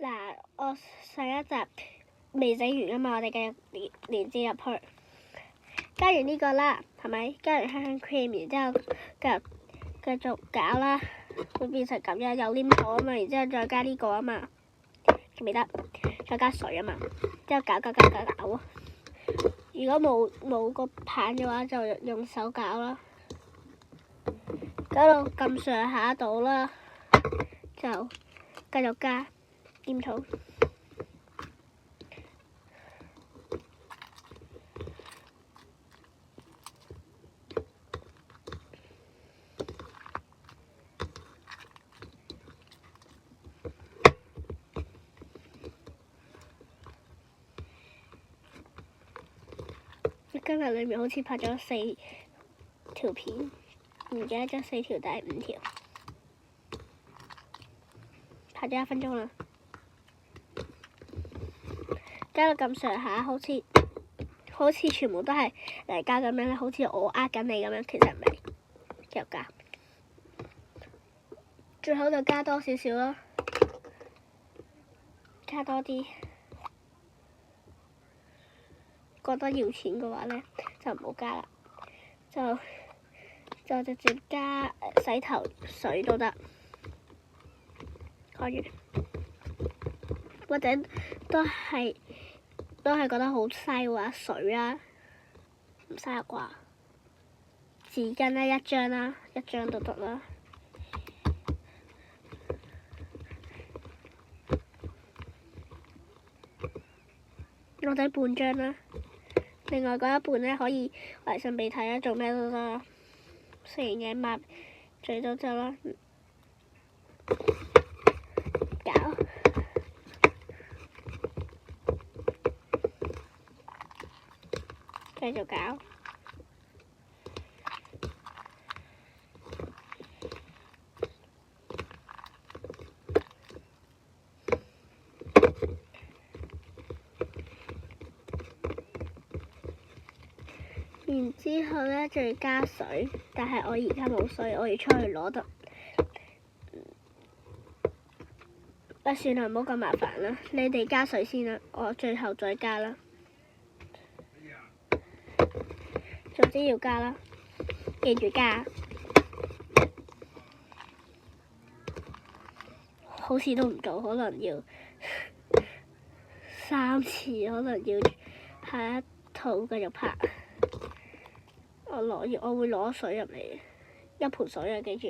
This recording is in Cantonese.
嗱，我上一集未整完啊嘛，我哋繼續連接入去，加完呢個啦，係咪？加完香香 cream，然之後繼續搞啦，會變成咁樣有黏土啊嘛，然之後再加呢個啊嘛，記唔記得？再加水啊嘛，之後搞。如果冇個棒嘅話，就用手搞啦，搞到咁上下度啦，就繼續加黏土。今日裏面好似拍咗4條片，唔記得咗4條定係5條，拍咗1分鐘啦。加到咁上下，好似全部都係泥膠咁樣咧，好似我呃緊你咁樣，其實唔係。繼續加，最後就加多少少啦，加多啲。覺得要錢嘅話咧，就唔好加啦，就直接加洗頭水都得，可以。或者都係覺得好嘥嘅話，水啊，唔嘥啦啩？紙巾咧1張啦，1張都得啦。我仔半張啦。另外嗰一半咧可以嚟擤鼻涕啦，做咩都得啦，食完嘢抹嘴都得啦。搞，繼續搞。然之後咧，就要加水，但係我而家冇水，我要出去攞得。算啦，唔好咁麻煩啦，你哋加水先啦，我最後再加啦。總之要加啦，記住加。好似都唔做，可能要3次，可能要下一套繼續拍。我會攞水入嚟，1盆水啊，記住。